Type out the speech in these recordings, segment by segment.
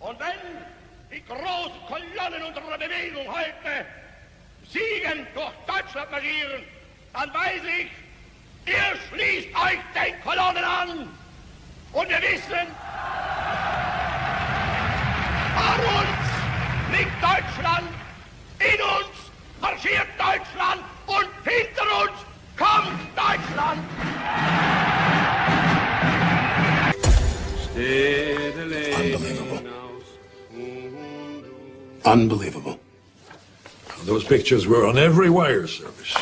Und wenn die großen Kolonnen unserer Bewegung heute siegend durch Deutschland marschieren, dann weiß ich, ihr schließt euch den Kolonnen an. Und wir wissen, vor uns liegt Deutschland, in uns marschiert Deutschland und hinter uns kommt Deutschland. Unbelievable. Unbelievable. Those pictures were on every wire service.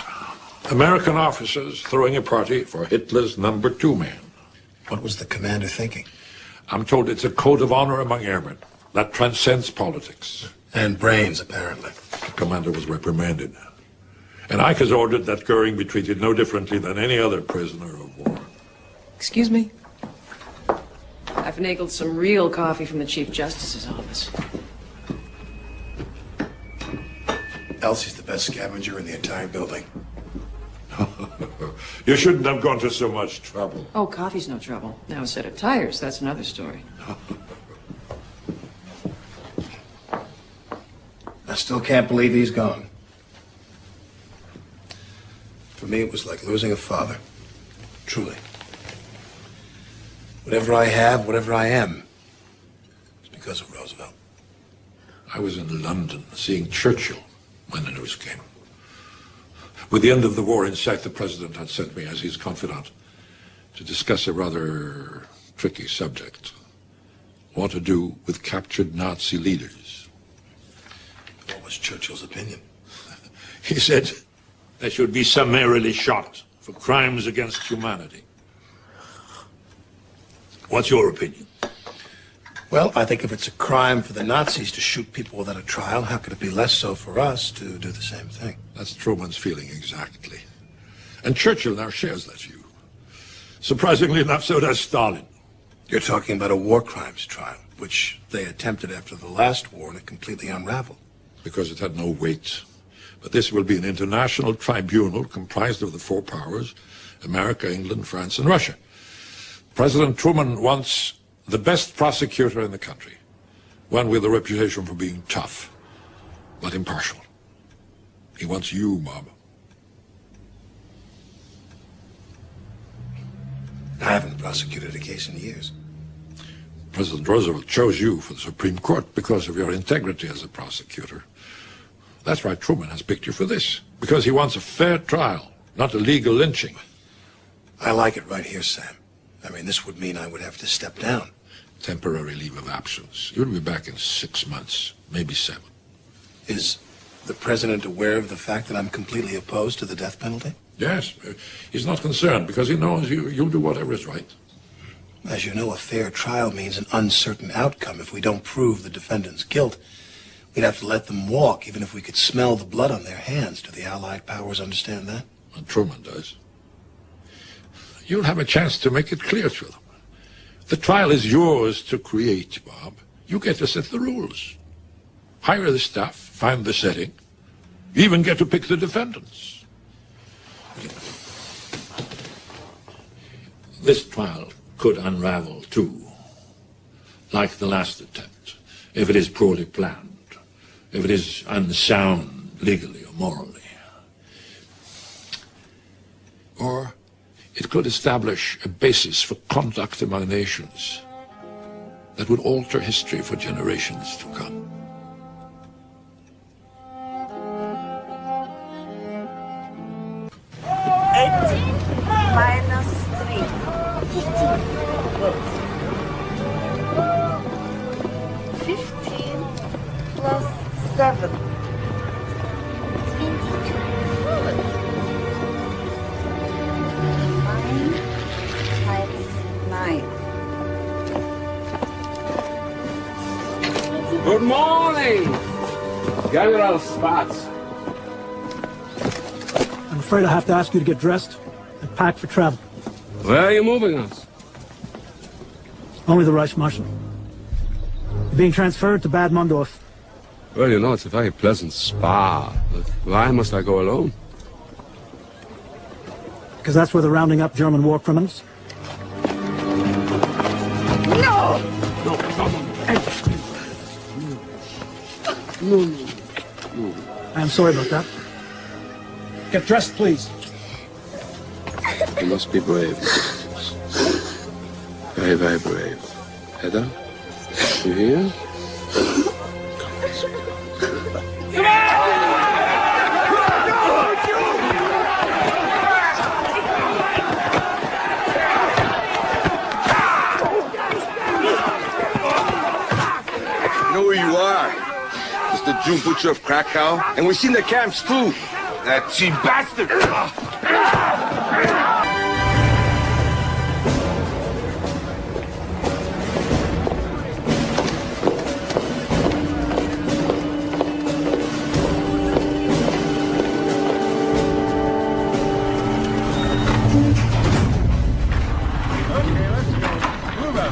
American officers throwing a party for Hitler's number 2 man. What was the commander thinking? I'm told it's a code of honor among airmen that transcends politics. And brains, apparently. The commander was reprimanded. And Ike has ordered that Goering be treated no differently than any other prisoner of war. Excuse me? I finagled some real coffee from the Chief Justice's office. Elsie's the best scavenger in the entire building. You shouldn't have gone to so much trouble. Oh, coffee's no trouble. Now a set of tires, that's another story. I still can't believe he's gone. For me, it was like losing a father. Truly. Whatever I have, whatever I am, it's because of Roosevelt. I was in London seeing Churchill when the news came. With the end of the war in sight, the president had sent me as his confidant to discuss a rather tricky subject. What to do with captured Nazi leaders. What was Churchill's opinion? He said they should be summarily shot for crimes against humanity. What's your opinion? Well, I think if it's a crime for the Nazis to shoot people without a trial, how could it be less so for us to do the same thing? That's Truman's feeling exactly. And Churchill now shares that view. Surprisingly enough, so does Stalin. You're talking about a war crimes trial, which they attempted after the last war and it completely unraveled. Because it had no weight. But this will be an international tribunal comprised of the 4 powers, America, England, France, and Russia. President Truman wants the best prosecutor in the country, one with a reputation for being tough, but impartial. He wants you, Bob. I haven't prosecuted a case in years. President Roosevelt chose you for the Supreme Court because of your integrity as a prosecutor. That's why Truman has picked you for this, because he wants a fair trial, not a legal lynching. I like it right here, Sam. I mean, this would mean I would have to step down. Temporary leave of absence. You'll be back in 6 months, maybe 7. Is the president aware of the fact that I'm completely opposed to the death penalty? Yes. He's not concerned because he knows you'll do whatever is right. As you know, a fair trial means an uncertain outcome. If we don't prove the defendant's guilt, we'd have to let them walk, even if we could smell the blood on their hands. Do the Allied powers understand that? And Truman does. You'll have a chance to make it clear to them. The trial is yours to create, Bob. You get to set the rules. Hire the staff, find the setting. You even get to pick the defendants. This trial could unravel, too. Like the last attempt, if it is poorly planned, if it is unsound legally or morally. Or it could establish a basis for conduct among nations that would alter history for generations to come. Minus 3. 15. Good. 15 plus 7. 22. Good. 9 times 9. Good morning! General Spatz. I'm afraid I have to ask you to get dressed and pack for travel. Where are you moving us? Only the Reichsmarschall. You're being transferred to Bad Mondorf. Well, you know, it's a very pleasant spa. But why must I go alone? Because that's where they're rounding up German war criminals. No! No, come on. No. I'm sorry about that. Get dressed, please. You must be brave. Very, very brave. Hedda, you here? Know who you are. It's the Jew butcher of Krakow. And we've seen the camps too. That cheap bastard.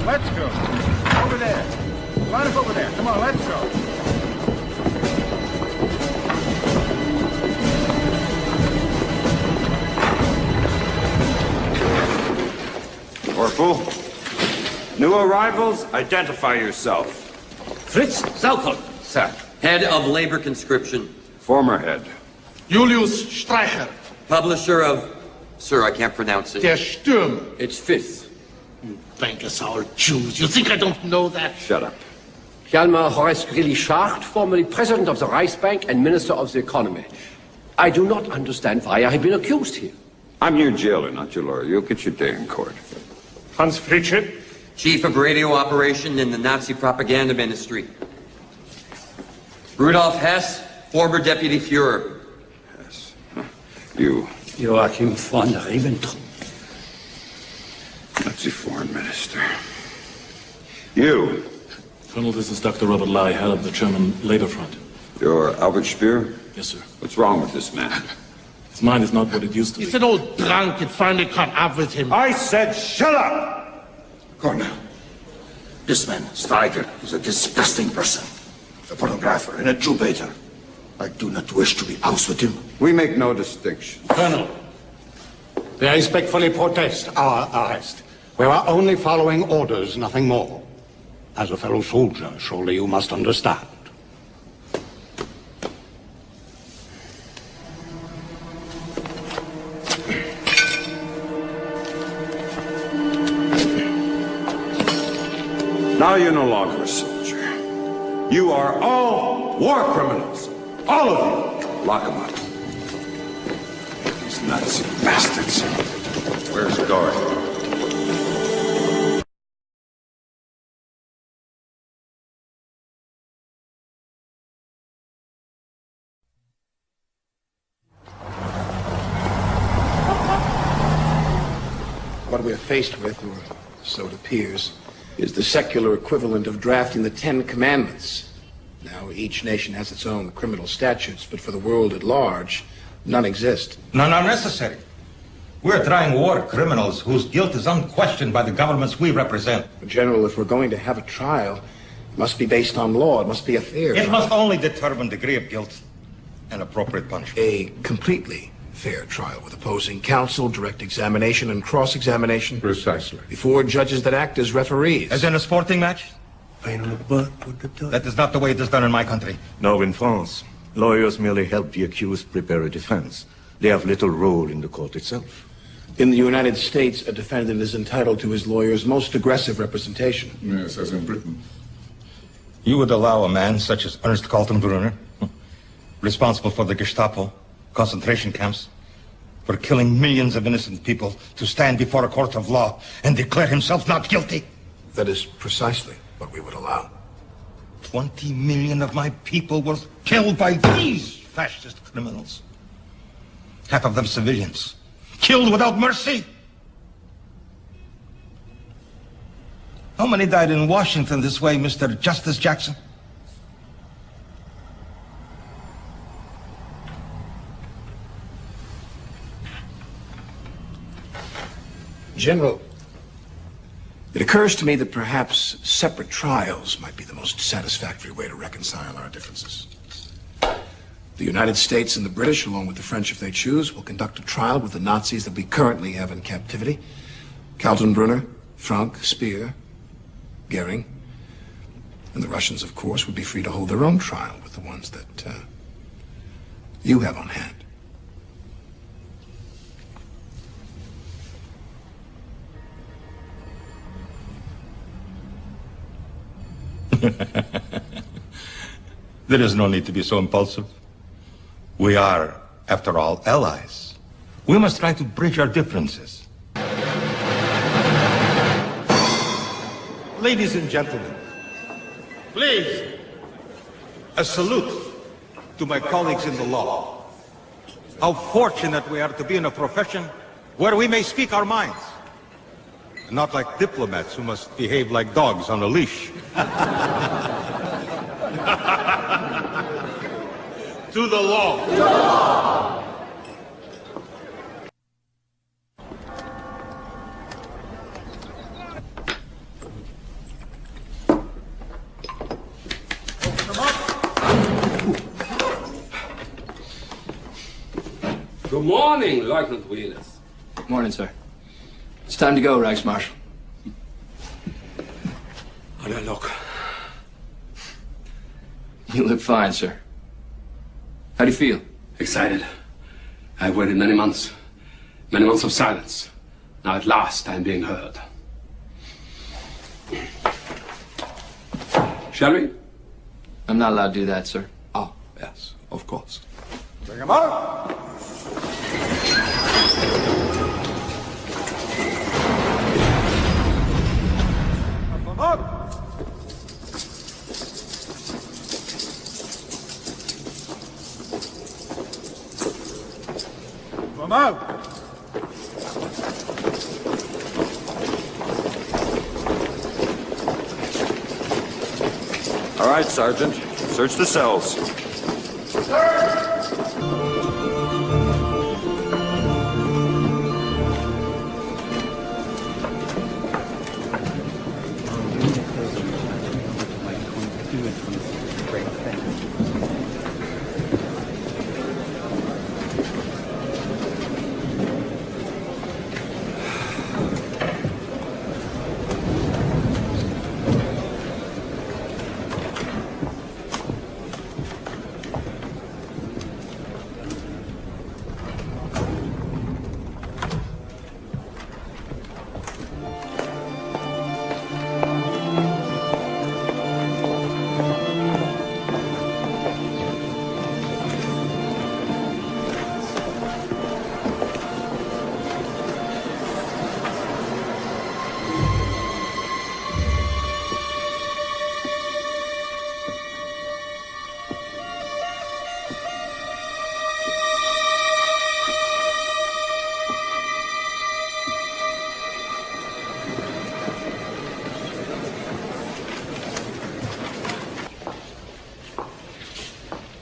Let's go. Over there. Line up over there. Come on, let's go. Corporal, new arrivals, identify yourself. Fritz Saukel, Sir. head of labor conscription. Former head. Julius Streicher. Publisher of... Sir, I can't pronounce it. Der Sturm. It's fifth. Bankers are Jews. You think I don't know that? Shut up. Hjalmar Horace Greeley-Schacht, formerly president of the Reichsbank and minister of the economy. I do not understand why I have been accused here. I'm your jailer, not your lawyer. You'll get your day in court. Hans Fritschett, Chief of radio operation in the Nazi propaganda ministry. Rudolf Hess, former deputy Führer. Yes. You. Joachim von Ribbentrop. Nazi foreign minister. You. Colonel, this is Dr. Robert Lai, head of the German Labor Front. You're Albert Speer? Yes, sir. What's wrong with this man? His mind is not what it used to be. He's an old drunk. It finally caught up with him. I said shut up! Colonel, this man, Steiger, is a disgusting person. A pornographer and a Jew baiter. I do not wish to be housed with him. We make no distinction. Colonel, we respectfully protest our arrest. We are only following orders, nothing more. As a fellow soldier, surely you must understand. Now you're no longer a soldier. You are all war criminals. All of you. Lock them up. These Nazi bastards. Where's the guard? What we're faced with, or so it appears, is the secular equivalent of drafting the Ten Commandments. Now, each nation has its own criminal statutes, but for the world at large, none exist. None are necessary. We're trying war criminals whose guilt is unquestioned by the governments we represent. General, if we're going to have a trial, it must be based on law. It must be a fair It trial. must only determine degree of guilt and appropriate punishment. A completely fair trial with opposing counsel, direct examination, and cross-examination. Precisely. Before judges that act as referees. As in a sporting match? That is not the way it is done in my country. No, in France, lawyers merely help the accused prepare a defense. They have little role in the court itself. In the United States, a defendant is entitled to his lawyer's most aggressive representation. Yes, as in Britain. You would allow a man such as Ernst Kaltenbrunner, responsible for the Gestapo, concentration camps, for killing millions of innocent people, to stand before a court of law and declare himself not guilty? That is precisely what we would allow. 20 million of my people were killed by these fascist criminals. Half of them civilians, killed without mercy. How many died in Washington this way, Mr. Justice Jackson? General, it occurs to me that perhaps separate trials might be the most satisfactory way to reconcile our differences. The United States and the British, along with the French if they choose, will conduct a trial with the Nazis that we currently have in captivity. Kaltenbrunner, Frank, Speer, Goering. And the Russians, of course, would be free to hold their own trial with the ones that you have on hand. There is no need to be so impulsive. We are, after all, allies. We must try to bridge our differences. Ladies and gentlemen, please, a salute to my colleagues in the law. How fortunate we are to be in a profession where we may speak our minds. Not like diplomats who must behave like dogs on a leash. To the law. To the law. Good morning, Lieutenant Wheelers. Morning, sir. It's time to go, Reichsmarshal. How do I look? You look fine, sir. How do you feel? Excited. I've waited many months of silence. Now at last I'm being heard. Shall we? I'm not allowed to do that, sir. Oh, yes, of course. Bring him up! Up! Come out! All right, Sergeant. Search the cells.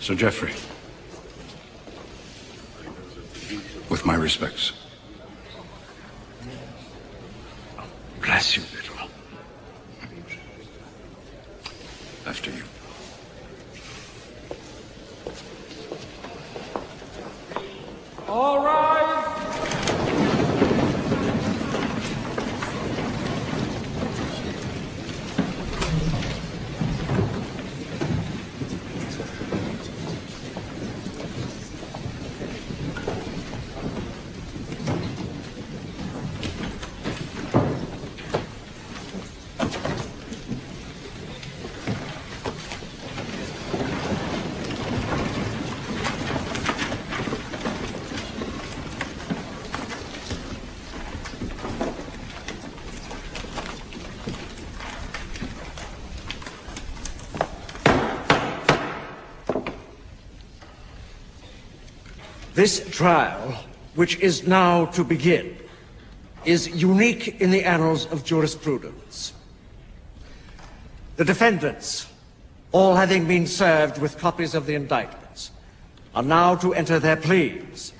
Sir Geoffrey, with my respects. Bless you, little. After you. All rise! This trial, which is now to begin, is unique in the annals of jurisprudence. The defendants, all having been served with copies of the indictments, are now to enter their pleas.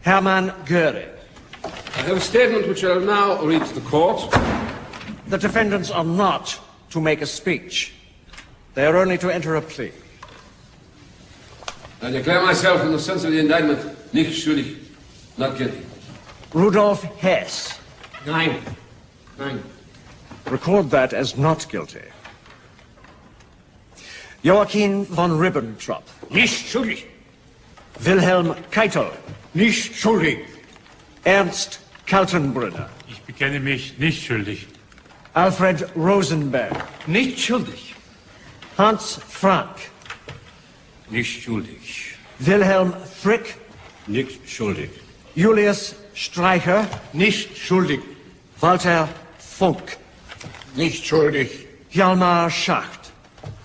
Hermann Göring. I have a statement which I will now read to the court. The defendants are not to make a speech. They are only to enter a plea. I declare myself, in the sense of the indictment, nicht schuldig, not guilty. Rudolf Hess. Nein. Record that as not guilty. Joachim von Ribbentrop. Nicht schuldig. Wilhelm Keitel. Nicht schuldig. Ernst Kaltenbrunner. Ich bekenne mich nicht schuldig. Alfred Rosenberg. Nicht schuldig. Hans Frank. Nicht schuldig. Wilhelm Frick. Nicht schuldig. Julius Streicher. Nicht schuldig. Walter Funk. Nicht schuldig. Hjalmar Schacht.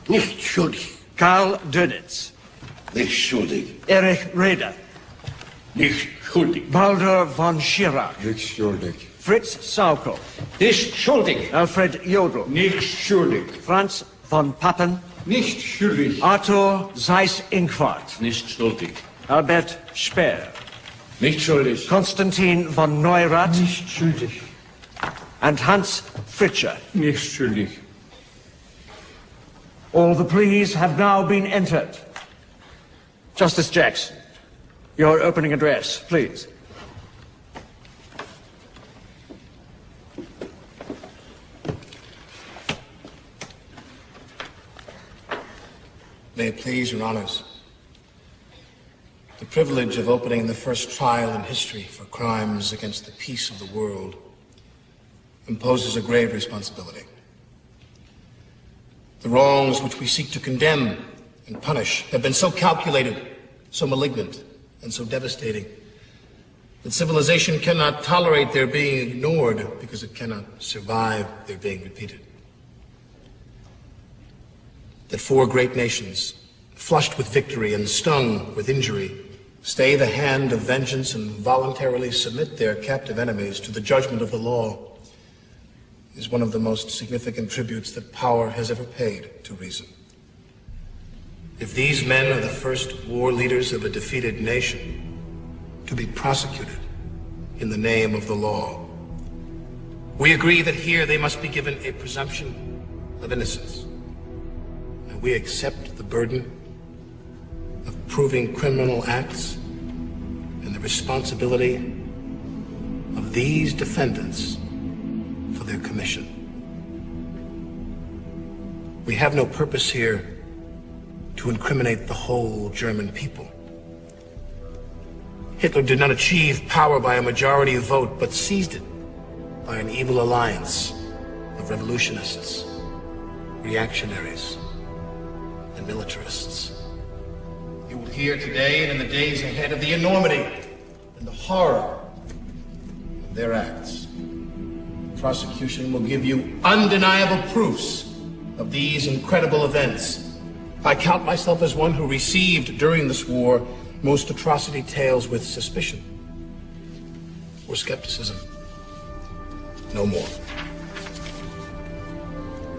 Nicht schuldig. Karl Dönitz. Nicht schuldig. Erich Raeder. Nicht schuldig. Baldur von Schirach. Nicht schuldig. Fritz Sauko. Nicht schuldig. Alfred Jodl. Nicht schuldig. Franz von Papen. Nicht schuldig. Arthur Seyß-Inquart. Nicht schuldig. Albert Speer. Nicht schuldig. Konstantin von Neurath. Nicht schuldig. And Hans Fritscher. Nicht schuldig. All the pleas have now been entered. Justice Jackson, your opening address, please. May it please your honors. The privilege of opening the first trial in history for crimes against the peace of the world imposes a grave responsibility. The wrongs which we seek to condemn and punish have been so calculated, so malignant, and so devastating that civilization cannot tolerate their being ignored because it cannot survive their being repeated. That four great nations, flushed with victory and stung with injury, stay the hand of vengeance and voluntarily submit their captive enemies to the judgment of the law is one of the most significant tributes that power has ever paid to reason. If these men are the first war leaders of a defeated nation to be prosecuted in the name of the law, we agree that here they must be given a presumption of innocence. And we accept the burden of proving criminal acts and the responsibility of these defendants for their commission. We have no purpose here to incriminate the whole German people. Hitler did not achieve power by a majority vote, but seized it by an evil alliance of revolutionists, reactionaries, and militarists. You will hear today and in the days ahead of the enormity and the horror of their acts. The prosecution will give you undeniable proofs of these incredible events. I count myself as one who received during this war most atrocity tales with suspicion or skepticism. No more.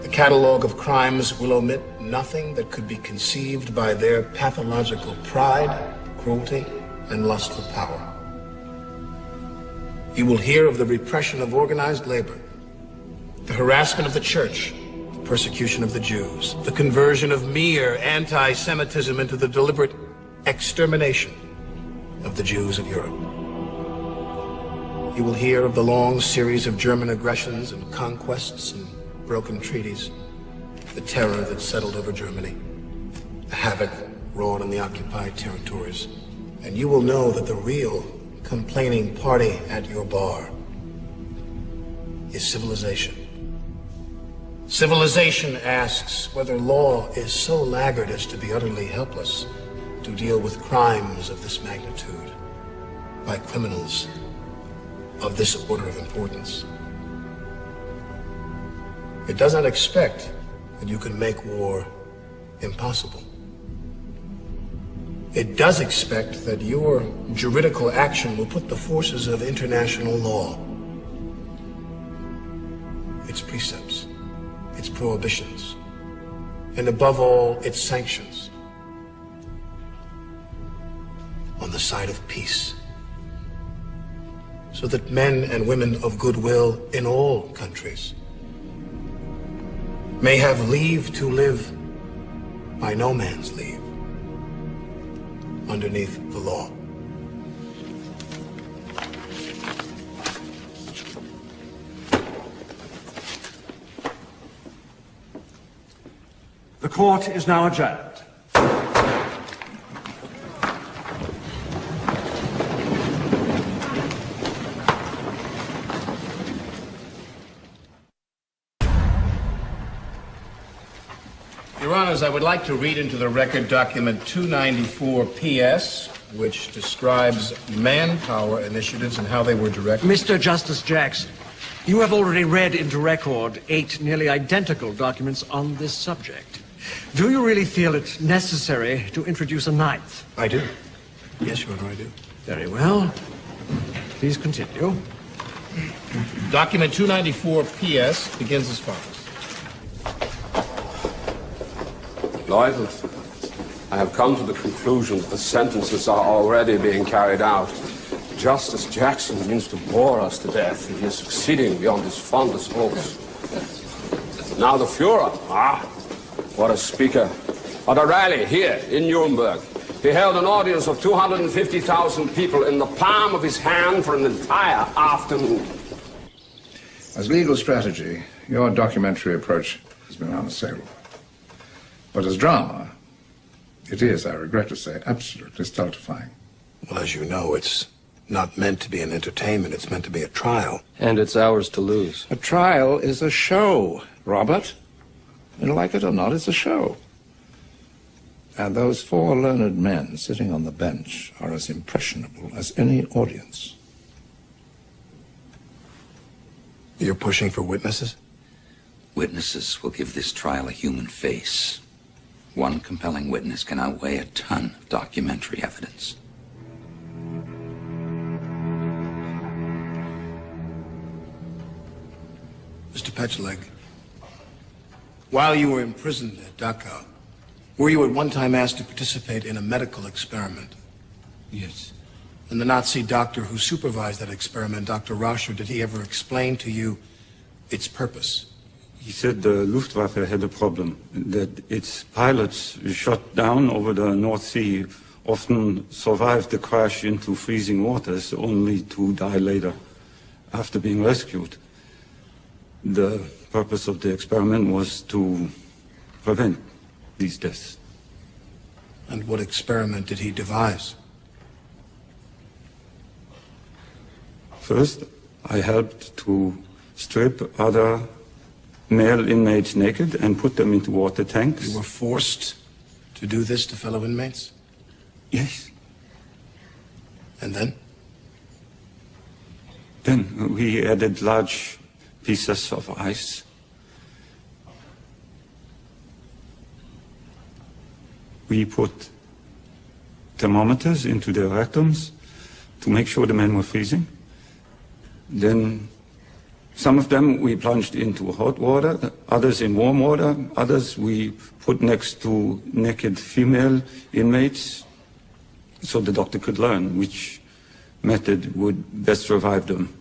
The catalog of crimes will omit nothing that could be conceived by their pathological pride, cruelty, and lust for power. You will hear of the repression of organized labor, the harassment of the church, the persecution of the Jews, the conversion of mere anti-Semitism into the deliberate extermination of the Jews of Europe. You will hear of the long series of German aggressions and conquests and broken treaties, the terror that settled over Germany, the havoc wrought in the occupied territories. And you will know that the real complaining party at your bar is civilization. Civilization asks whether law is so laggard as to be utterly helpless to deal with crimes of this magnitude by criminals of this order of importance. It does not expect that you can make war impossible. It does expect that your juridical action will put the forces of international law, its precepts, its prohibitions, and above all, its sanctions, on the side of peace, so that men and women of goodwill in all countries may have leave to live by no man's leave underneath the law. court is now adjourned. Your Honors, I would like to read into the record document 294 PS, which describes manpower initiatives and how they were directed. Mr. Justice Jackson, you have already read into record 8 nearly identical documents on this subject. Do you really feel it necessary to introduce a 9th? I do. Yes, Your Honor, I do. Very well. Please continue. Document 294 PS begins as follows. Leute, I have come to the conclusion that the sentences are already being carried out. Justice Jackson means to bore us to death, and he is succeeding beyond his fondest hopes. Now the Führer, what a speaker. At a rally here in Nuremberg, he held an audience of 250,000 people in the palm of his hand for an entire afternoon. As legal strategy, your documentary approach has been unassailable. But as drama, it is, I regret to say, absolutely stultifying. Well, as you know, it's not meant to be an entertainment. It's meant to be a trial. And it's ours to lose. A trial is a show, Robert. And like it or not, it's a show. And those 4 learned men sitting on the bench are as impressionable as any audience. You're pushing for witnesses? Witnesses will give this trial a human face. One compelling witness can outweigh a ton of documentary evidence. Mr. Petcheleg, while you were imprisoned at Dachau, were you at one time asked to participate in a medical experiment? Yes. And the Nazi doctor who supervised that experiment, Dr. Rascher, did he ever explain to you its purpose? He said the Luftwaffe had a problem, that its pilots shot down over the North Sea often survived the crash into freezing waters only to die later after being rescued. The purpose of the experiment was to prevent these deaths. And what experiment did he devise? First, I helped to strip other male inmates naked and put them into water tanks. You were forced to do this to fellow inmates? Yes. And then? Then we added large pieces of ice. We put thermometers into their rectums to make sure the men were freezing. Then some of them we plunged into hot water, others in warm water, others we put next to naked female inmates so the doctor could learn which method would best revive them.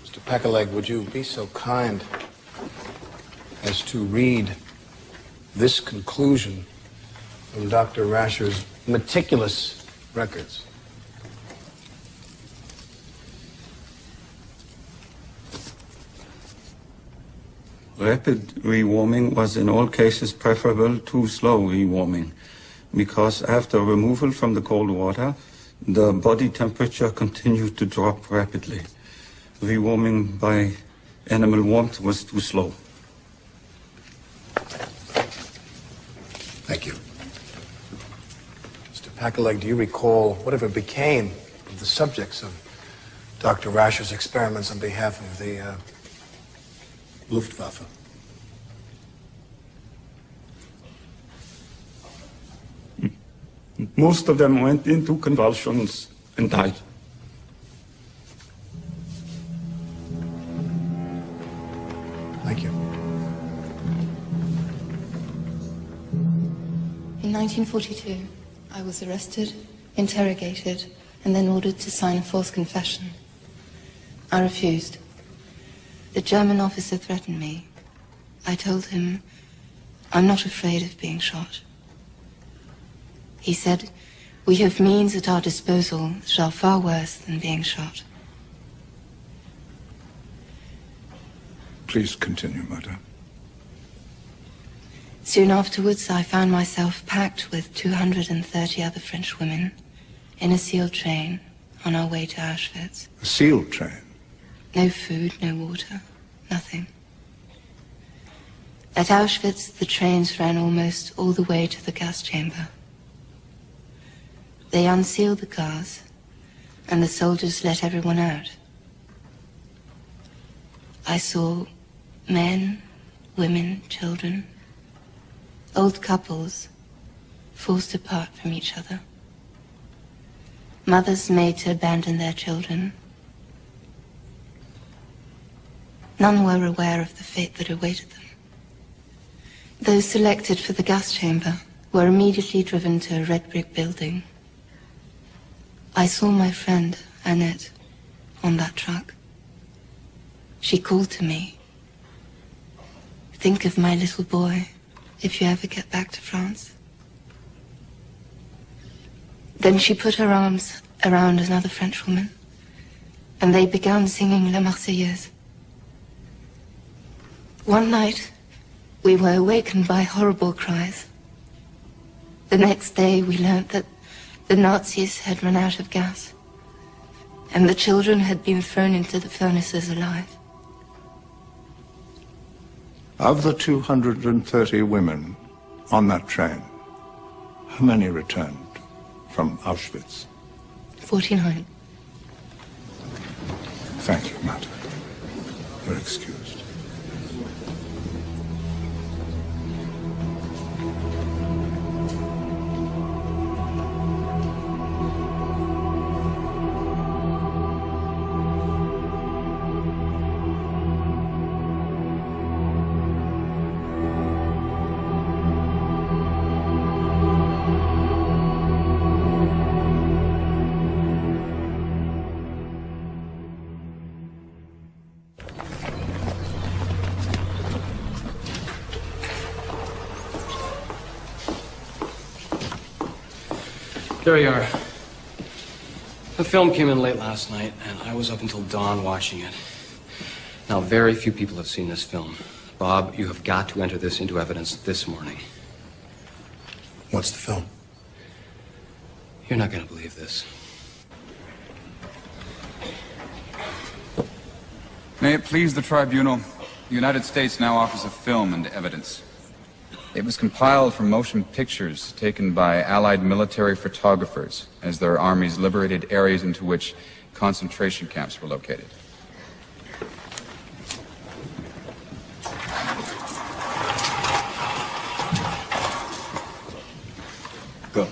Mr. Petcheleg, would you be so kind as to read this conclusion from Dr. Rascher's meticulous records? Rapid rewarming was in all cases preferable to slow rewarming, because after removal from the cold water, the body temperature continued to drop rapidly. Rewarming by animal warmth was too slow. Thank you. Mr. Petcheleg, do you recall whatever became of the subjects of Dr. Rascher's experiments on behalf of the Luftwaffe? Most of them went into convulsions and died. Thank you. In 1942, I was arrested, interrogated, and then ordered to sign a false confession. I refused. The German officer threatened me. I told him, I'm not afraid of being shot. He said, we have means at our disposal that are far worse than being shot. Please continue, madam. Soon afterwards, I found myself packed with 230 other French women in a sealed train on our way to Auschwitz. A sealed train? No food, no water, nothing. At Auschwitz, the trains ran almost all the way to the gas chamber. They unsealed the cars, and the soldiers let everyone out. I saw men, women, children, old couples forced apart from each other. Mothers made to abandon their children. None were aware of the fate that awaited them. Those selected for the gas chamber were immediately driven to a red brick building. I saw my friend, Annette, on that truck. She called to me. Think of my little boy if you ever get back to France. Then she put her arms around another French woman, and they began singing La Marseillaise. One night, we were awakened by horrible cries. The next day, we learned that the Nazis had run out of gas, and the children had been thrown into the furnaces alive. Of the 230 women on that train, how many returned from Auschwitz? 49. Thank you, Marta. You're excused. There you are. The film came in late last night, and I was up until dawn watching it. Now, very few people have seen this film. Bob, you have got to enter this into evidence this morning. What's the film? You're not going to believe this. May it please the tribunal, the United States now offers a film into evidence. It was compiled from motion pictures taken by Allied military photographers as their armies liberated areas into which concentration camps were located. Go.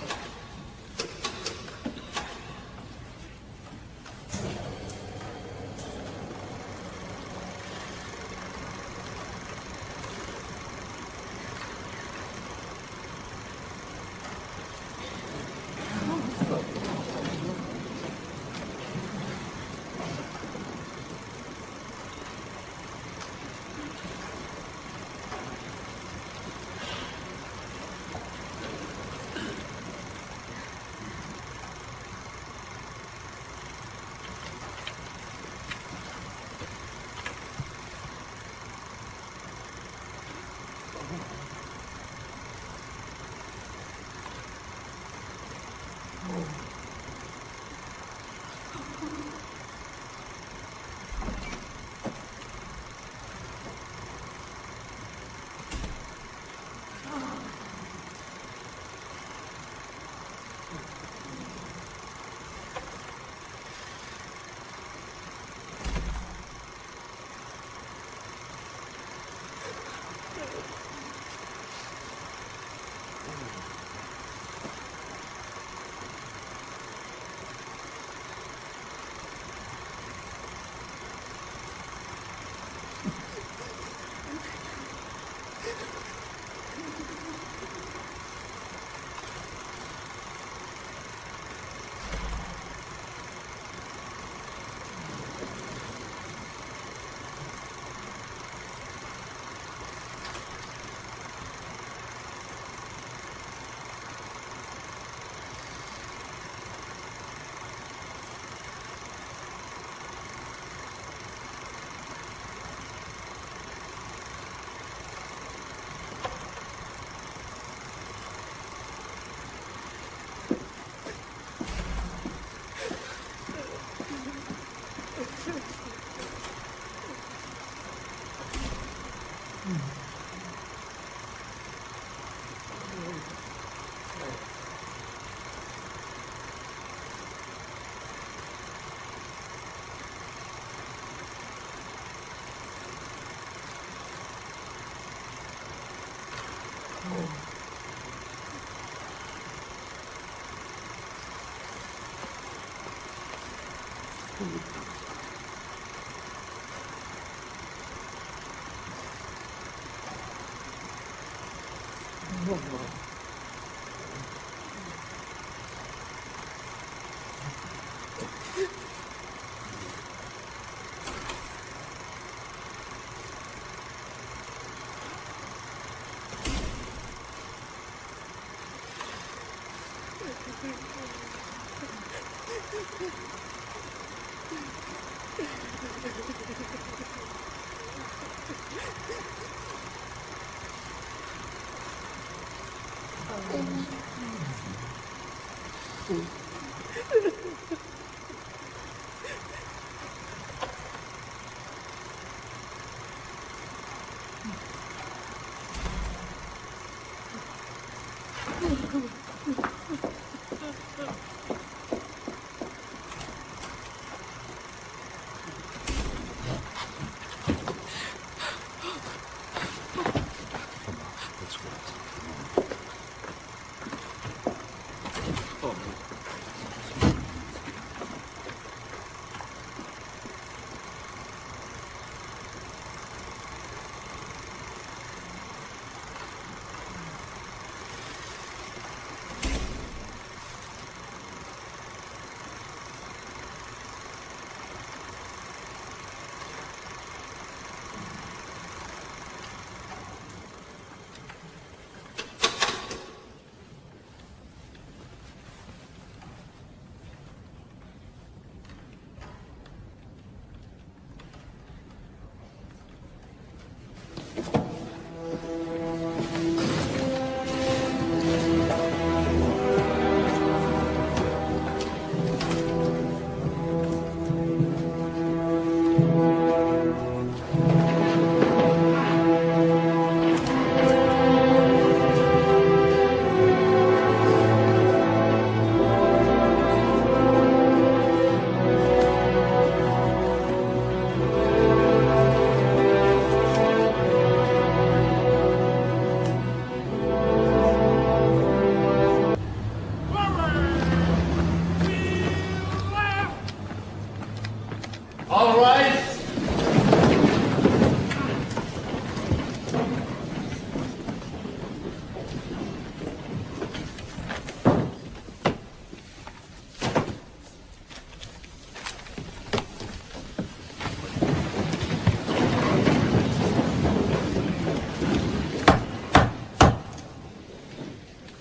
All right.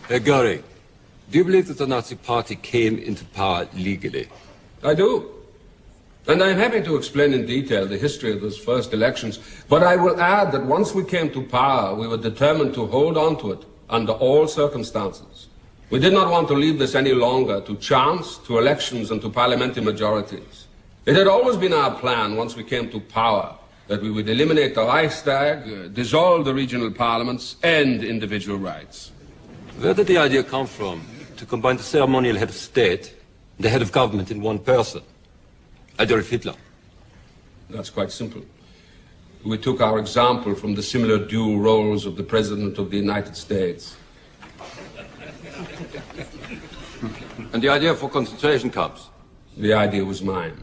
Herr Göring, do you believe that the Nazi Party came into power legally? I do. And I'm happy to explain in detail the history of those first elections, but I will add that once we came to power, we were determined to hold on to it under all circumstances. We did not want to leave this any longer to chance, to elections, and to parliamentary majorities. It had always been our plan, once we came to power, that we would eliminate the Reichstag, dissolve the regional parliaments, and individual rights. Where did the idea come from to combine the ceremonial head of state and the head of government in one person? Adolf Hitler. That's quite simple. We took our example from the similar dual roles of the President of the United States. And the idea for concentration camps? The idea was mine.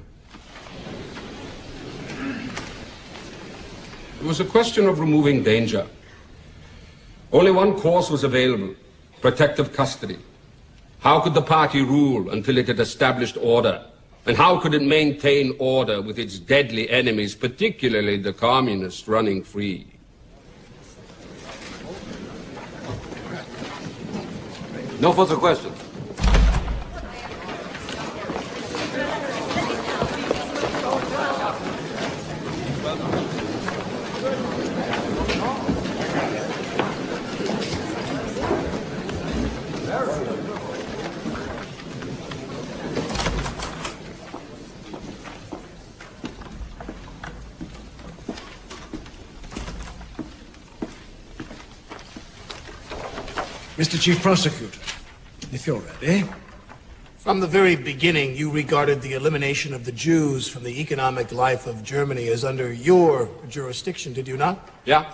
It was a question of removing danger. Only one course was available: protective custody. How could the party rule until it had established order? And how could it maintain order with its deadly enemies, particularly the communists, running free? No further questions. Mr. Chief Prosecutor, if you're ready. From the very beginning, you regarded the elimination of the Jews from the economic life of Germany as under your jurisdiction, did you not? Yeah.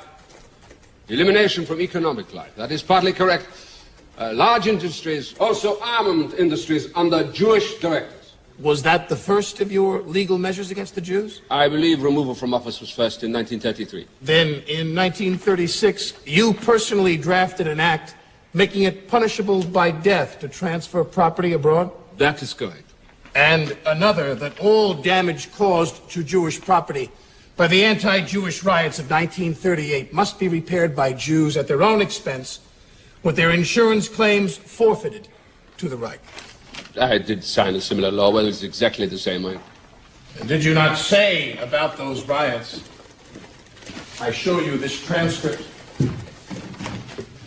Elimination from economic life. That is partly correct. Large industries, also armament industries, under Jewish directors. Was that the first of your legal measures against the Jews? I believe removal from office was first in 1933. Then, in 1936, you personally drafted an act making it punishable by death to transfer property abroad? That is correct. And another, that all damage caused to Jewish property by the anti-Jewish riots of 1938 must be repaired by Jews at their own expense, with their insurance claims forfeited to the Reich. I did sign a similar law. Well, it's exactly the same way. And did you not say about those riots? I show you this transcript.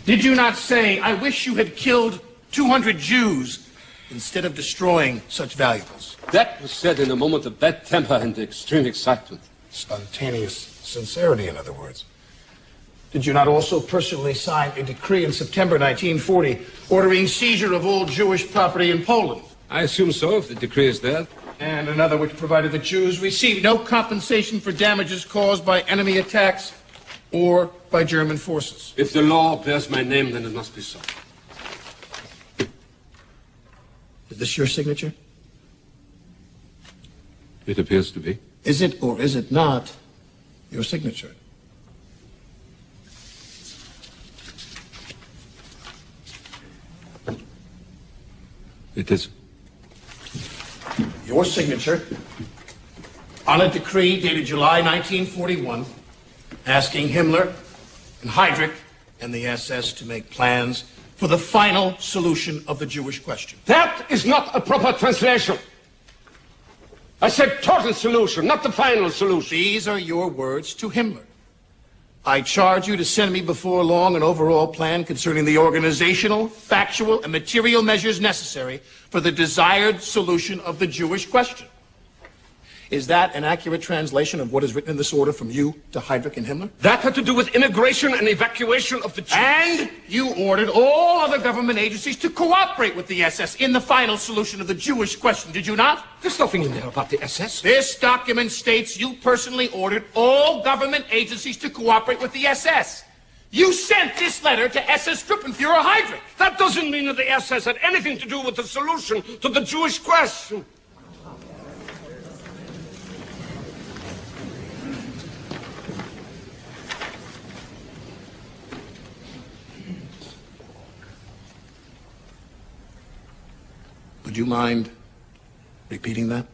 Did you not say, I wish you had killed 200 Jews instead of destroying such valuables? That was said in a moment of bad temper and extreme excitement. Spontaneous sincerity, in other words. Did you not also personally sign a decree in September 1940 ordering seizure of all Jewish property in Poland? I assume so, if the decree is there. And another which provided that Jews receive no compensation for damages caused by enemy attacks or by German forces. If the law bears my name, then it must be so. Is this your signature? It appears to be. Is it or is it not your signature? It is. Your signature on a decree dated July 1941 asking Himmler and Heydrich and the SS to make plans for the final solution of the Jewish question. That is not a proper translation. I said total solution, not the final solution. These are your words to Himmler. I charge you to send me before long an overall plan concerning the organizational, factual, and material measures necessary for the desired solution of the Jewish question. Is that an accurate translation of what is written in this order from you to Heydrich and Himmler? That had to do with immigration and evacuation of the Jews. And you ordered all other government agencies to cooperate with the SS in the final solution of the Jewish question, did you not? There's nothing in there about the SS. This document states you personally ordered all government agencies to cooperate with the SS. You sent this letter to SS Truppenführer Heydrich. That doesn't mean that the SS had anything to do with the solution to the Jewish question. Would you mind repeating that?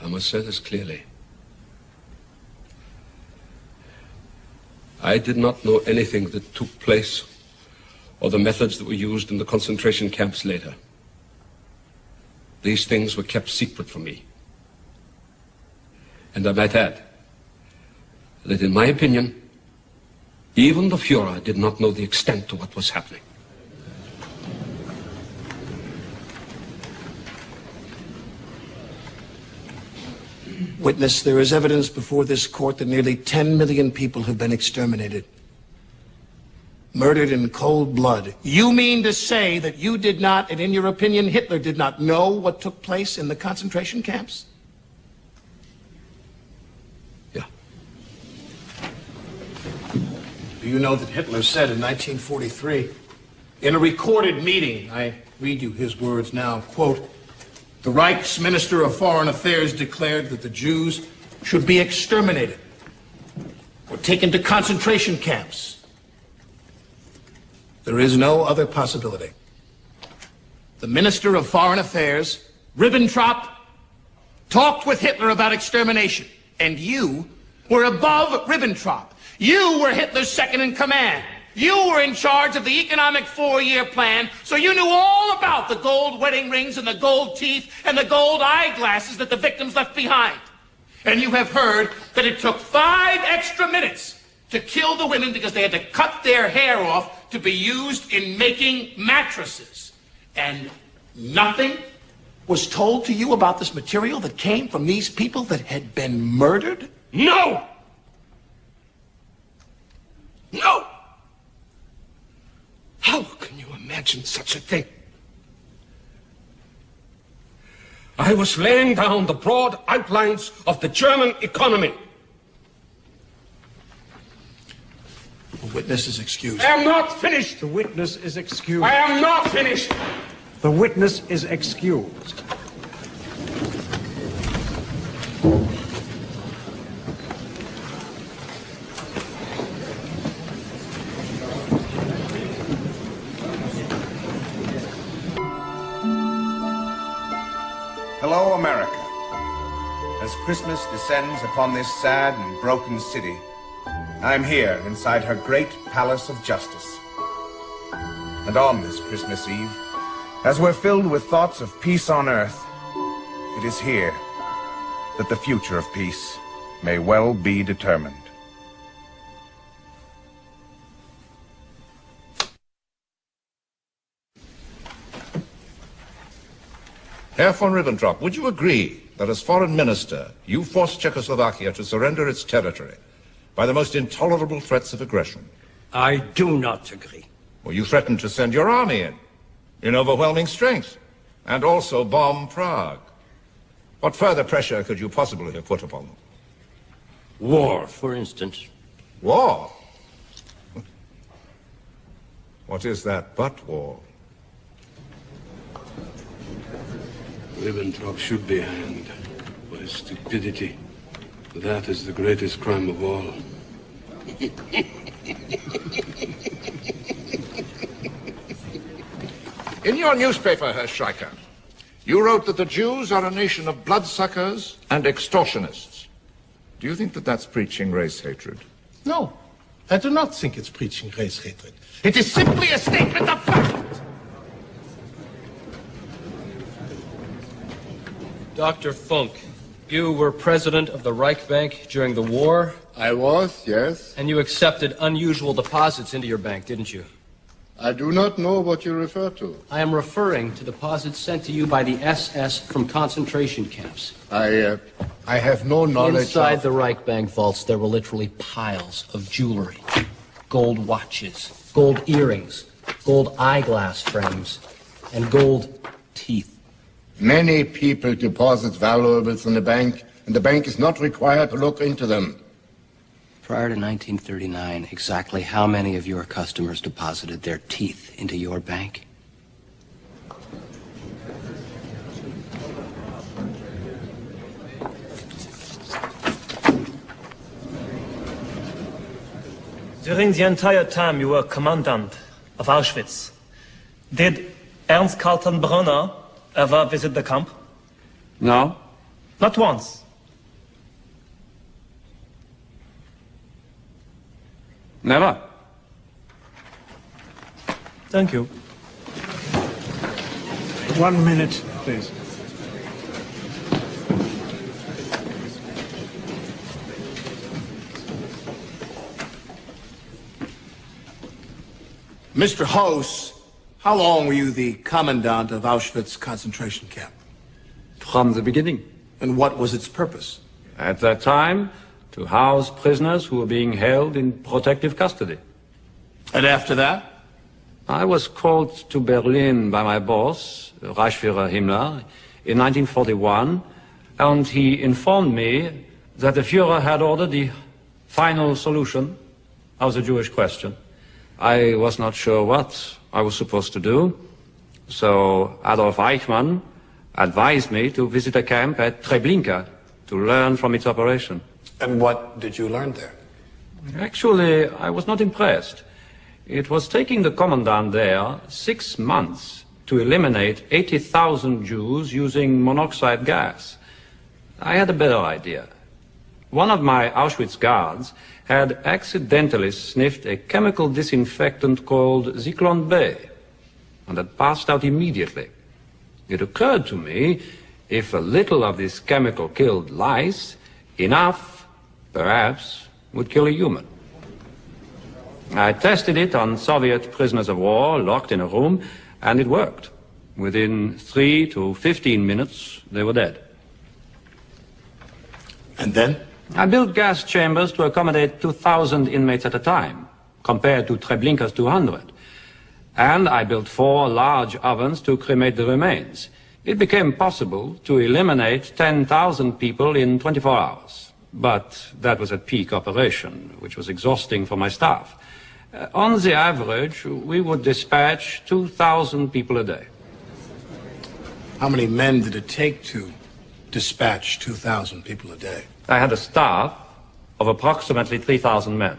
I must say this clearly. I did not know anything that took place or the methods that were used in the concentration camps later. These things were kept secret from me. And I might add that in my opinion, even the Führer did not know the extent to what was happening. Witness, there is evidence before this court that nearly 10 million people have been exterminated. Murdered in cold blood. You mean to say that you did not, and in your opinion, Hitler did not know what took place in the concentration camps? Yeah. Do you know that Hitler said in 1943, in a recorded meeting, I read you his words now, quote, the Reich's Minister of Foreign Affairs declared that the Jews should be exterminated or taken to concentration camps. There is no other possibility. The Minister of Foreign Affairs, Ribbentrop, talked with Hitler about extermination, and you were above Ribbentrop. You were Hitler's second in command. You were in charge of the economic 4-year plan, so you knew all about the gold wedding rings and the gold teeth and the gold eyeglasses that the victims left behind. And you have heard that it took 5 extra minutes to kill the women because they had to cut their hair off to be used in making mattresses. And nothing was told to you about this material that came from these people that had been murdered? No! No! How can you imagine such a thing? I was laying down the broad outlines of the German economy. The witness is excused. I am not finished. The witness is excused. I am not finished. The witness is excused. Hello, America. As Christmas descends upon this sad and broken city, I'm here inside her great palace of justice. And on this Christmas Eve, as we're filled with thoughts of peace on earth, it is here that the future of peace may well be determined. Herr von Ribbentrop, would you agree that as foreign minister, you forced Czechoslovakia to surrender its territory by the most intolerable threats of aggression? I do not agree. Well, you threatened to send your army in overwhelming strength, and also bomb Prague. What further pressure could you possibly have put upon them? War, for instance. War? What is that but war? Ribbentrop should be hanged for his stupidity. That is the greatest crime of all. In your newspaper, Herr Schreiker, you wrote that the Jews are a nation of bloodsuckers and extortionists. Do you think that that's preaching race hatred? No, I do not think it's preaching race hatred. It is simply a statement of fact. Dr. Funk, you were president of the Reich Bank during the war. I was, yes. And you accepted unusual deposits into your bank, didn't you? I do not know what you refer to. I am referring to deposits sent to you by the SS from concentration camps. I have no knowledge Inside the Reich Bank vaults, there were literally piles of jewelry. Gold watches, gold earrings, gold eyeglass frames, and gold teeth. Many people deposit valuables in the bank, and the bank is not required to look into them. Prior to 1939, exactly how many of your customers deposited their teeth into your bank? During the entire time you were commandant of Auschwitz, did Ernst Kaltenbrunner ever visit the camp? No. Not once. Never. Thank you. 1 minute, please. Mr. House, how long were you the commandant of Auschwitz concentration camp? From the beginning. And what was its purpose? At that time, to house prisoners who were being held in protective custody. And after that? I was called to Berlin by my boss, Reichsführer Himmler, in 1941, and he informed me that the Führer had ordered the final solution of the Jewish question. I was not sure what I was supposed to do, so Adolf Eichmann advised me to visit a camp at Treblinka to learn from its operation. And what did you learn there? Actually, I was not impressed. It was taking the commandant there 6 months to eliminate 80,000 Jews using monoxide gas. I had a better idea. One of my Auschwitz guards had accidentally sniffed a chemical disinfectant called Zyklon B, and had passed out immediately. It occurred to me, if a little of this chemical killed lice, enough, perhaps, would kill a human. I tested it on Soviet prisoners of war locked in a room, and it worked. Within 3 to 15 minutes, they were dead. And then? I built gas chambers to accommodate 2,000 inmates at a time, compared to Treblinka's 200. And I built 4 large ovens to cremate the remains. It became possible to eliminate 10,000 people in 24 hours. But that was at peak operation, which was exhausting for my staff. On the average, we would dispatch 2,000 people a day. How many men did it take to dispatch 2,000 people a day? I had a staff of approximately 3,000 men.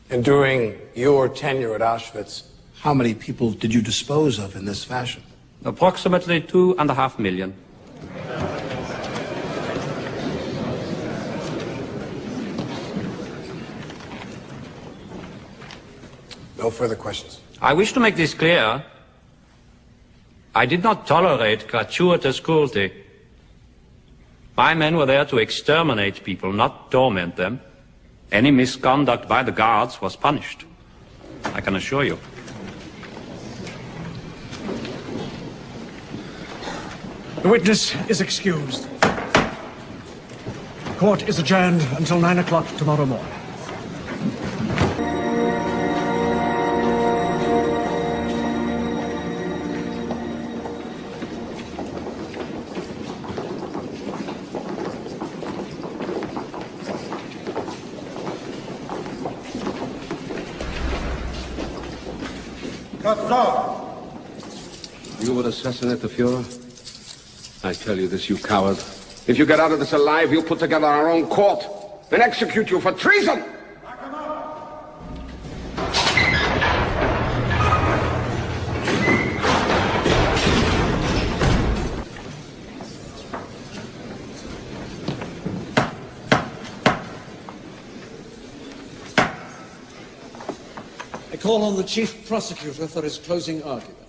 And during your tenure at Auschwitz, how many people did you dispose of in this fashion? Approximately 2.5 million. No further questions. I wish to make this clear. I did not tolerate gratuitous cruelty. My men were there to exterminate people, not torment them. Any misconduct by the guards was punished, I can assure you. The witness is excused. Court is adjourned until 9 o'clock tomorrow morning. You would assassinate the Fuhrer? I tell you this, you coward. If you get out of this alive, we'll put together our own court and execute you for treason! I call on the Chief Prosecutor for his closing argument.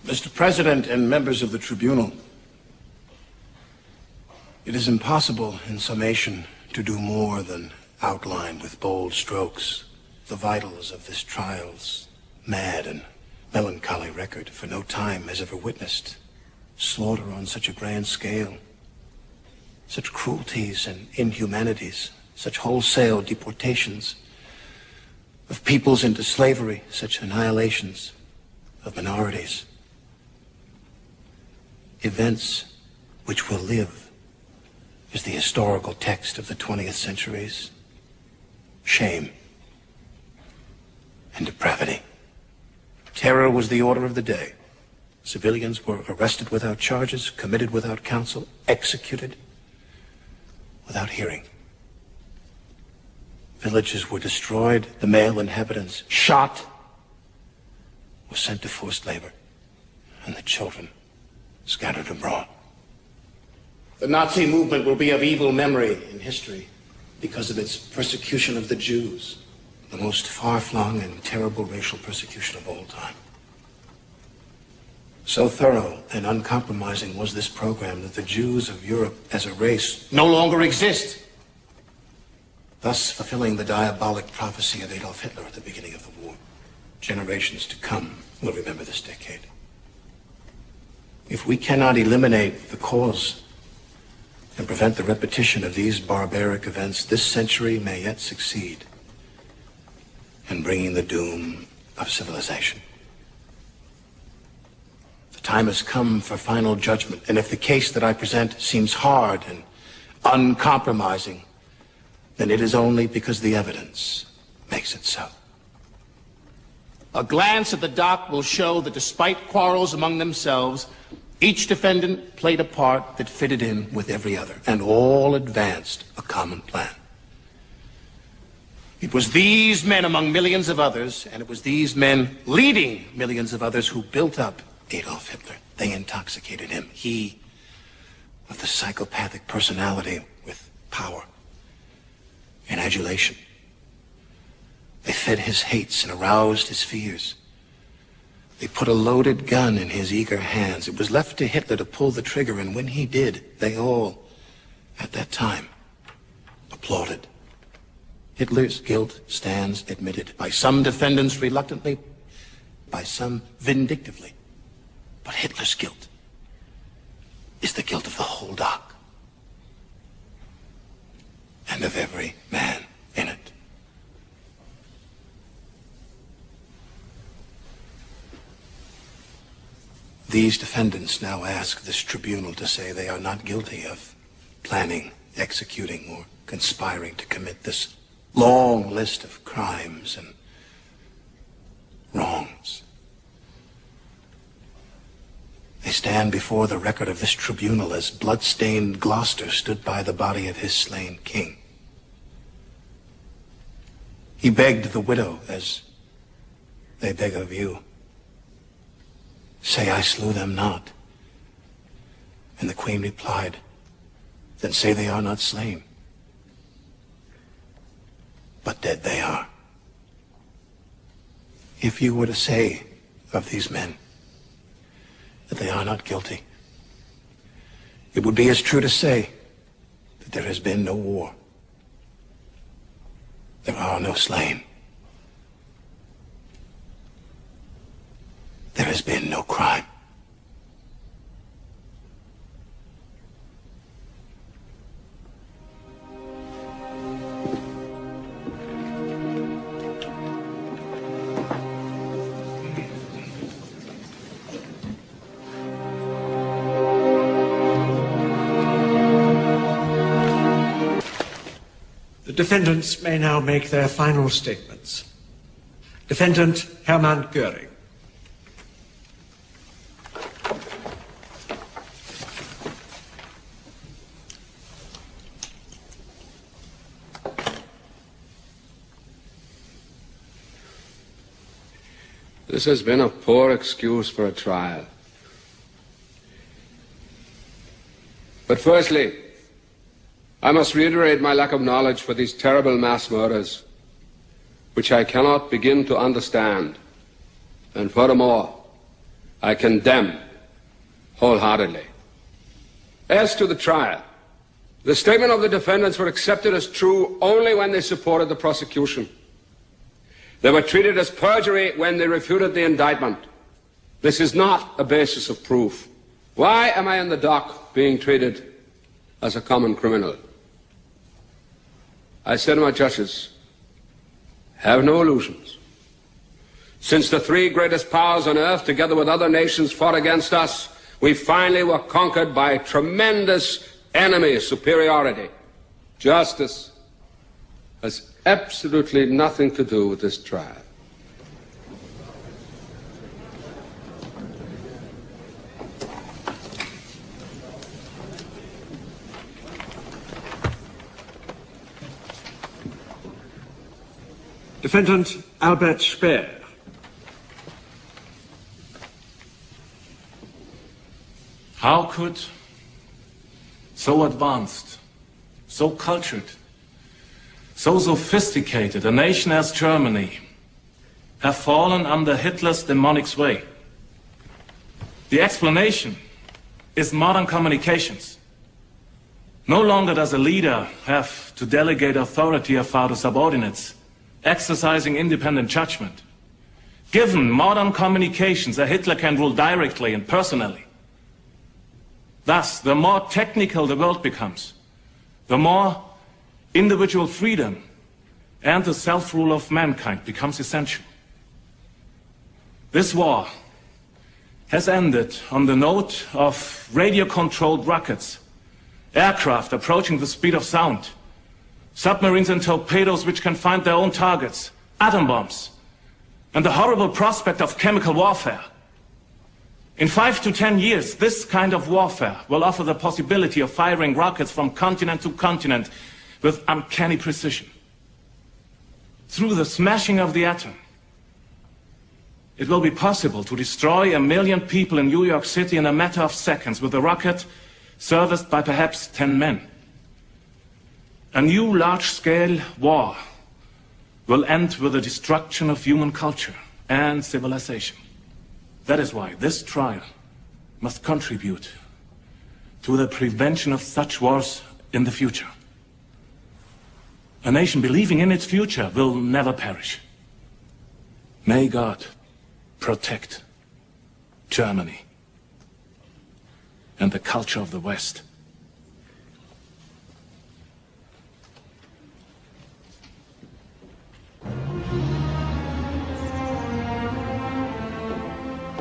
Mr. President and members of the tribunal, it is impossible, in summation, to do more than outline with bold strokes the vitals of this trial's mad and melancholy record, for no time has ever witnessed slaughter on such a grand scale, such cruelties and inhumanities, such wholesale deportations of peoples into slavery, such annihilations of minorities. Events which will live as the historical text of the 20th century's shame and depravity. Terror was the order of the day. Civilians were arrested without charges, committed without counsel, executed without hearing. Villages were destroyed, the male inhabitants shot, were sent to forced labor, and the children scattered abroad. The Nazi movement will be of evil memory in history because of its persecution of the Jews, the most far-flung and terrible racial persecution of all time. So thorough and uncompromising was this program that the Jews of Europe as a race no longer exist, thus fulfilling the diabolic prophecy of Adolf Hitler at the beginning of the war. Generations to come will remember this decade. If we cannot eliminate the cause and prevent the repetition of these barbaric events, this century may yet succeed in bringing the doom of civilization. The time has come for final judgment, and if the case that I present seems hard and uncompromising, then it is only because the evidence makes it so. A glance at the dock will show that despite quarrels among themselves, each defendant played a part that fitted in with every other, and all advanced a common plan. It was these men among millions of others, and it was these men leading millions of others who built up Adolf Hitler. They intoxicated him. He, with the psychopathic personality, with power and adulation. They fed his hates and aroused his fears. They put a loaded gun in his eager hands. It was left to Hitler to pull the trigger, and when he did, they all, at that time, applauded. Hitler's guilt stands admitted, by some defendants reluctantly, by some vindictively. But Hitler's guilt is the guilt of the whole dock, and of every man in it. These defendants now ask this tribunal to say they are not guilty of planning, executing, or conspiring to commit this long list of crimes and wrongs. They stand before the record of this tribunal as blood-stained Gloucester stood by the body of his slain king. He begged the widow as they beg of you. Say I slew them not. And the queen replied, then say they are not slain, but dead they are. If you were to say of these men that they are not guilty, it would be as true to say that there has been no war. There are no slain. There has been no crime. The defendants may now make their final statements. Defendant Hermann Göring. This has been a poor excuse for a trial. But firstly, I must reiterate my lack of knowledge for these terrible mass murders, which I cannot begin to understand. And furthermore, I condemn wholeheartedly. As to the trial, the statement of the defendants were accepted as true only when they supported the prosecution. They were treated as perjury when they refuted the indictment. This is not a basis of proof. Why am I in the dock being treated as a common criminal? I said to my judges, have no illusions. Since the three greatest powers on earth, together with other nations, fought against us, we finally were conquered by tremendous enemy superiority. Justice has absolutely nothing to do with this trial. Defendant Albert Speer. How could so advanced, so cultured, so sophisticated a nation as Germany have fallen under Hitler's demonic sway? The explanation is modern communications. No longer does a leader have to delegate authority afar to subordinates, exercising independent judgment. Given modern communications, a Hitler can rule directly and personally. Thus, the more technical the world becomes, the more individual freedom and the self-rule of mankind becomes essential. This war has ended on the note of radio-controlled rockets, aircraft approaching the speed of sound, submarines and torpedoes which can find their own targets, atom bombs, and the horrible prospect of chemical warfare. In 5 to 10 years, this kind of warfare will offer the possibility of firing rockets from continent to continent with uncanny precision. Through the smashing of the atom, it will be possible to destroy 1 million people in New York City in a matter of seconds with a rocket serviced by perhaps 10 men. A new large-scale war will end with the destruction of human culture and civilization. That is why this trial must contribute to the prevention of such wars in the future. A nation believing in its future will never perish. May God protect Germany and the culture of the West.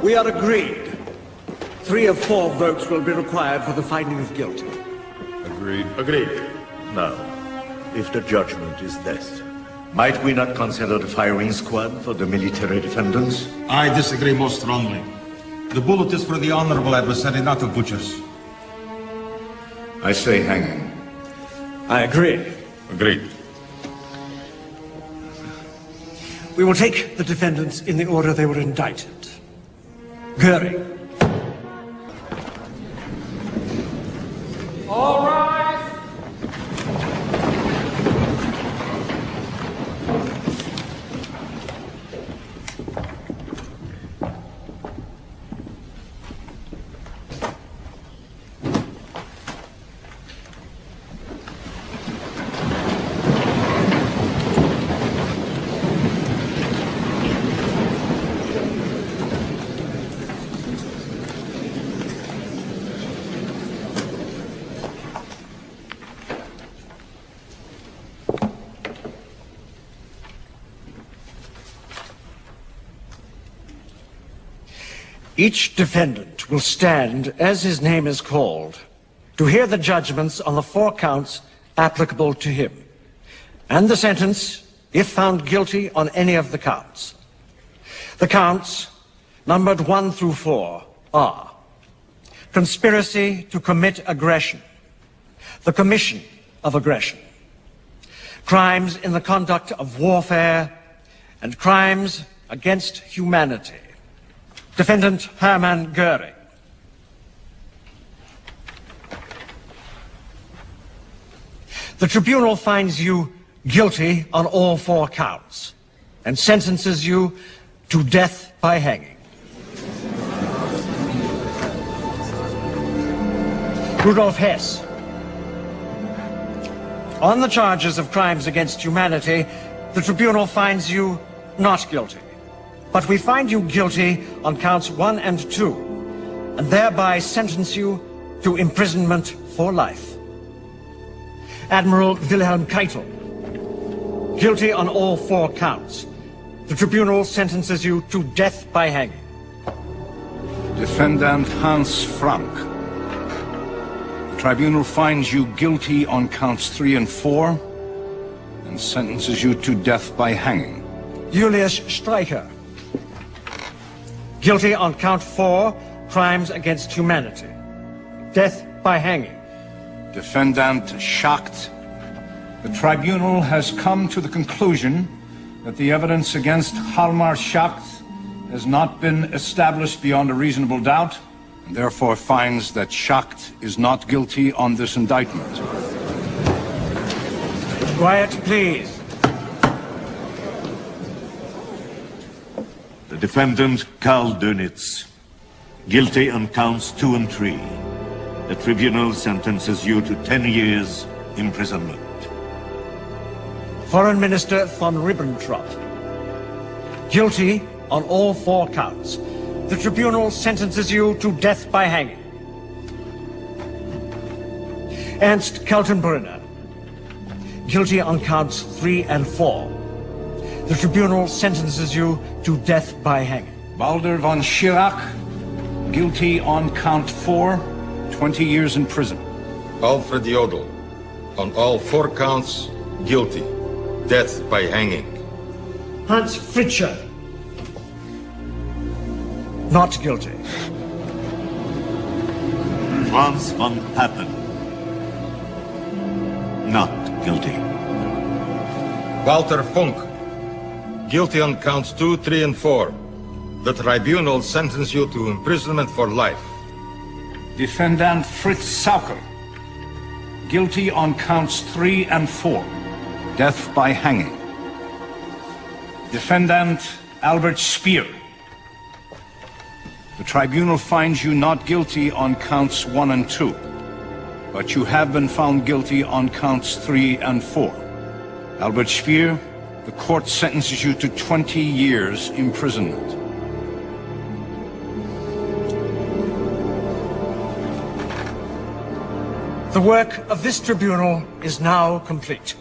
We are agreed. 3 of 4 votes will be required for the finding of guilty. Agreed. Agreed. Now, if the judgment is death, might we not consider the firing squad for the military defendants? I disagree most strongly. The bullet is for the honorable adversary, not the butchers. I say hanging. I agree. Agreed. We will take the defendants in the order they were indicted. Göring. Each defendant will stand, as his name is called, to hear the judgments on the 4 counts applicable to him, and the sentence, if found guilty on any of the counts. The counts, numbered 1 through 4, are conspiracy to commit aggression, the commission of aggression, crimes in the conduct of warfare, and crimes against humanity. Defendant Hermann Göring. The tribunal finds you guilty on all 4 counts and sentences you to death by hanging. Rudolf Hess. On the charges of crimes against humanity, the tribunal finds you not guilty. But we find you guilty on counts 1 and 2, and thereby sentence you to imprisonment for life. Admiral Wilhelm Keitel. Guilty on all 4 counts. The tribunal sentences you to death by hanging. Defendant Hans Frank. The tribunal finds you guilty on counts 3 and 4 and sentences you to death by hanging. Julius Streicher. Guilty on count 4, crimes against humanity. Death by hanging. Defendant Schacht. The tribunal has come to the conclusion that the evidence against Hjalmar Schacht has not been established beyond a reasonable doubt, and therefore finds that Schacht is not guilty on this indictment. Quiet, please. The defendant, Karl Dönitz, guilty on counts 2 and 3. The tribunal sentences you to 10 years imprisonment. Foreign Minister von Ribbentrop. Guilty on all 4 counts. The tribunal sentences you to death by hanging. Ernst Kaltenbrunner. Guilty on counts 3 and 4. The tribunal sentences you to death by hanging. Baldur von Schirach. Guilty on count 4, 20 years in prison. Alfred Jodl. On all 4 counts, guilty. Death by hanging. Hans Fritscher. Not guilty. Franz von Papen. Not guilty. Walter Funk. Guilty on counts 2, 3, and 4. The tribunal sentences you to imprisonment for life. Defendant Fritz Sauker. Guilty on counts 3 and 4. Death by hanging. Defendant Albert Speer. The tribunal finds you not guilty on counts 1 and 2, but you have been found guilty on counts 3 and 4. Albert Speer, the court sentences you to 20 years imprisonment. The work of this tribunal is now complete.